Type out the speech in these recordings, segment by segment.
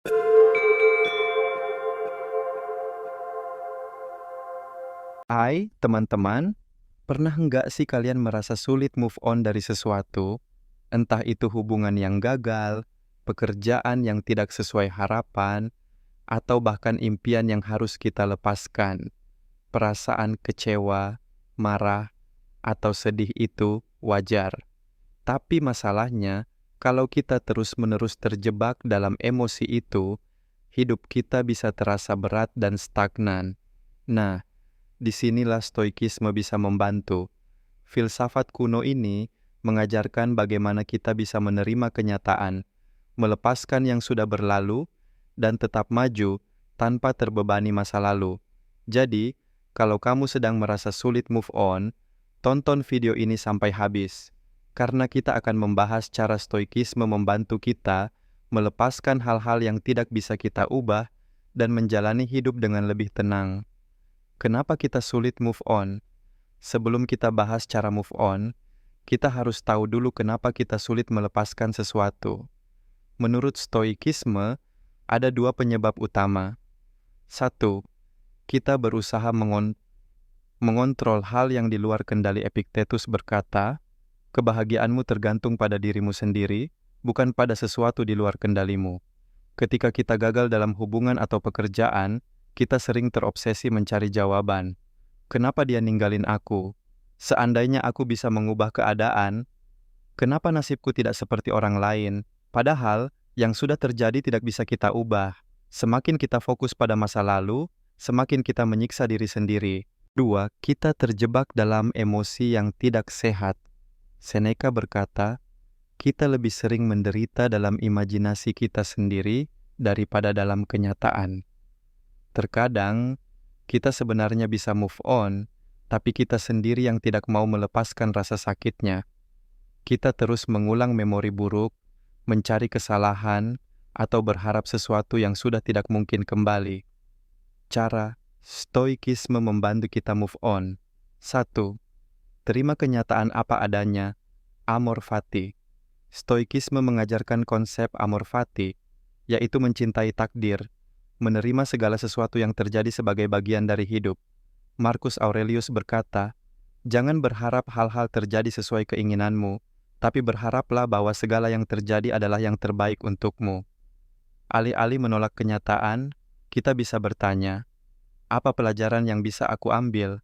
Hai teman-teman, pernah nggak sih kalian merasa sulit move on dari sesuatu? Entah itu hubungan yang gagal, pekerjaan yang tidak sesuai harapan, atau bahkan impian yang harus kita lepaskan. Perasaan kecewa, marah, atau sedih itu wajar. Tapi masalahnya, kalau kita terus-menerus terjebak dalam emosi itu, hidup kita bisa terasa berat dan stagnan. Nah, disinilah stoikisme bisa membantu. Filsafat kuno ini mengajarkan bagaimana kita bisa menerima kenyataan, melepaskan yang sudah berlalu, dan tetap maju tanpa terbebani masa lalu. Jadi, kalau kamu sedang merasa sulit move on, tonton video ini sampai habis, karena kita akan membahas cara stoikisme membantu kita melepaskan hal-hal yang tidak bisa kita ubah dan menjalani hidup dengan lebih tenang. Kenapa kita sulit move on? Sebelum kita bahas cara move on, kita harus tahu dulu kenapa kita sulit melepaskan sesuatu. Menurut stoikisme, ada dua penyebab utama. Satu, kita berusaha mengontrol hal yang di luar kendali. Epictetus berkata, kebahagiaanmu tergantung pada dirimu sendiri, bukan pada sesuatu di luar kendalimu. Ketika kita gagal dalam hubungan atau pekerjaan, kita sering terobsesi mencari jawaban. Kenapa dia ninggalin aku? Seandainya aku bisa mengubah keadaan, kenapa nasibku tidak seperti orang lain? Padahal, yang sudah terjadi tidak bisa kita ubah. Semakin kita fokus pada masa lalu, semakin kita menyiksa diri sendiri. Dua, kita terjebak dalam emosi yang tidak sehat. Seneca berkata, kita lebih sering menderita dalam imajinasi kita sendiri daripada dalam kenyataan. Terkadang, kita sebenarnya bisa move on, tapi kita sendiri yang tidak mau melepaskan rasa sakitnya. Kita terus mengulang memori buruk, mencari kesalahan, atau berharap sesuatu yang sudah tidak mungkin kembali. Cara stoikisme membantu kita move on. 1. Terima kenyataan apa adanya. Amor fati. Stoikisme mengajarkan konsep amor fati, yaitu mencintai takdir, menerima segala sesuatu yang terjadi sebagai bagian dari hidup. Marcus Aurelius berkata, jangan berharap hal-hal terjadi sesuai keinginanmu, tapi berharaplah bahwa segala yang terjadi adalah yang terbaik untukmu. Alih-alih menolak kenyataan, kita bisa bertanya, apa pelajaran yang bisa aku ambil?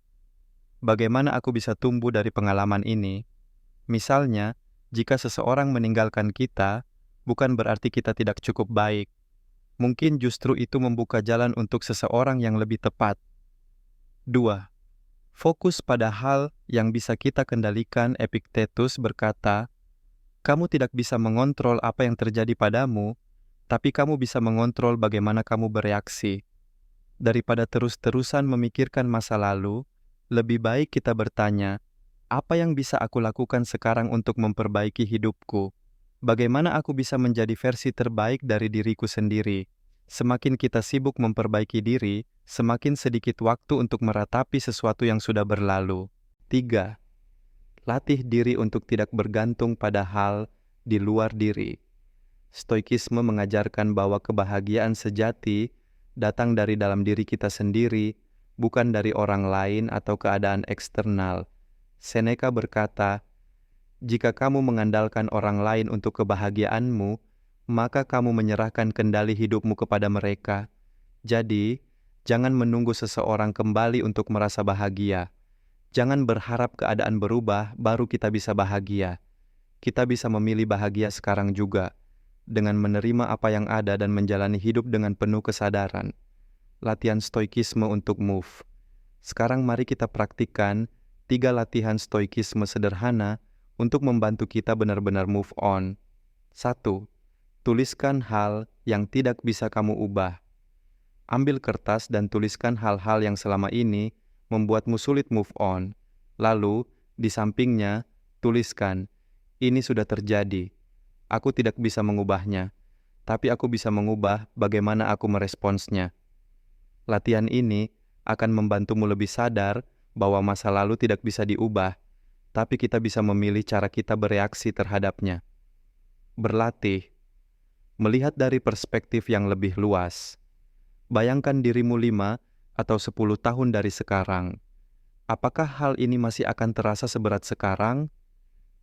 Bagaimana aku bisa tumbuh dari pengalaman ini? Misalnya, jika seseorang meninggalkan kita, bukan berarti kita tidak cukup baik. Mungkin justru itu membuka jalan untuk seseorang yang lebih tepat. 2. Fokus pada hal yang bisa kita kendalikan. Epictetus berkata, kamu tidak bisa mengontrol apa yang terjadi padamu, tapi kamu bisa mengontrol bagaimana kamu bereaksi. Daripada terus-terusan memikirkan masa lalu, lebih baik kita bertanya, apa yang bisa aku lakukan sekarang untuk memperbaiki hidupku? Bagaimana aku bisa menjadi versi terbaik dari diriku sendiri? Semakin kita sibuk memperbaiki diri, semakin sedikit waktu untuk meratapi sesuatu yang sudah berlalu. 3. Latih diri untuk tidak bergantung pada hal di luar diri. Stoikisme mengajarkan bahwa kebahagiaan sejati datang dari dalam diri kita sendiri, bukan dari orang lain atau keadaan eksternal. Seneca berkata, jika kamu mengandalkan orang lain untuk kebahagiaanmu, maka kamu menyerahkan kendali hidupmu kepada mereka. Jadi, jangan menunggu seseorang kembali untuk merasa bahagia. Jangan berharap keadaan berubah baru kita bisa bahagia. Kita bisa memilih bahagia sekarang juga, dengan menerima apa yang ada dan menjalani hidup dengan penuh kesadaran. Latihan stoikisme untuk move. Sekarang mari kita praktikkan 3 latihan stoikisme sederhana untuk membantu kita benar-benar move on. 1. Tuliskan hal yang tidak bisa kamu ubah. Ambil kertas dan tuliskan hal-hal yang selama ini membuatmu sulit move on. Lalu, di sampingnya, tuliskan, ini sudah terjadi. Aku tidak bisa mengubahnya, tapi aku bisa mengubah bagaimana aku meresponsnya. Latihan ini akan membantumu lebih sadar bahwa masa lalu tidak bisa diubah, tapi kita bisa memilih cara kita bereaksi terhadapnya. Berlatih. melihat dari perspektif yang lebih luas. Bayangkan dirimu 5 atau 10 tahun dari sekarang. Apakah hal ini masih akan terasa seberat sekarang?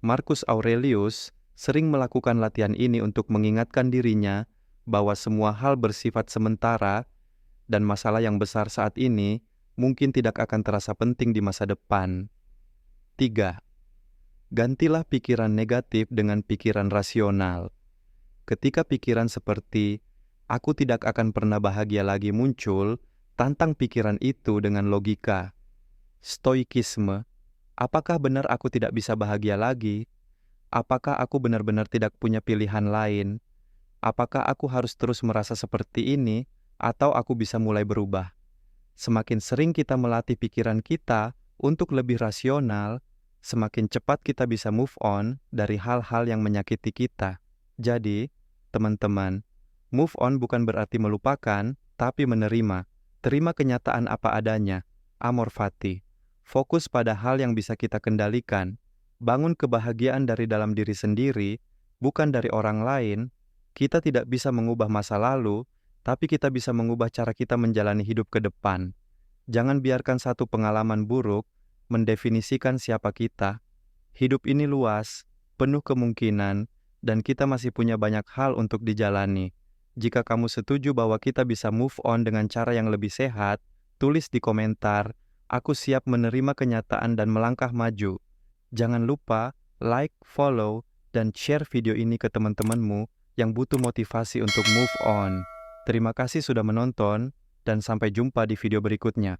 Marcus Aurelius sering melakukan latihan ini untuk mengingatkan dirinya bahwa semua hal bersifat sementara dan masalah yang besar saat ini mungkin tidak akan terasa penting di masa depan. 3. Gantilah pikiran negatif dengan pikiran rasional. Ketika pikiran seperti, "Aku tidak akan pernah bahagia lagi" muncul, tantang pikiran itu dengan logika. Stoikisme, apakah benar aku tidak bisa bahagia lagi? Apakah aku benar-benar tidak punya pilihan lain? Apakah aku harus terus merasa seperti ini, atau aku bisa mulai berubah? Semakin sering kita melatih pikiran kita untuk lebih rasional, semakin cepat kita bisa move on dari hal-hal yang menyakiti kita. Jadi, teman-teman, move on bukan berarti melupakan, tapi menerima. Terima kenyataan apa adanya. Amor fati. Fokus pada hal yang bisa kita kendalikan. Bangun kebahagiaan dari dalam diri sendiri, bukan dari orang lain. Kita tidak bisa mengubah masa lalu, tapi kita bisa mengubah cara kita menjalani hidup ke depan. Jangan biarkan satu pengalaman buruk mendefinisikan siapa kita. Hidup ini luas, penuh kemungkinan, dan kita masih punya banyak hal untuk dijalani. Jika kamu setuju bahwa kita bisa move on dengan cara yang lebih sehat, tulis di komentar, "Aku siap menerima kenyataan dan melangkah maju." Jangan lupa like, follow, dan share video ini ke teman-temanmu yang butuh motivasi untuk move on. Terima kasih sudah menonton, dan sampai jumpa di video berikutnya.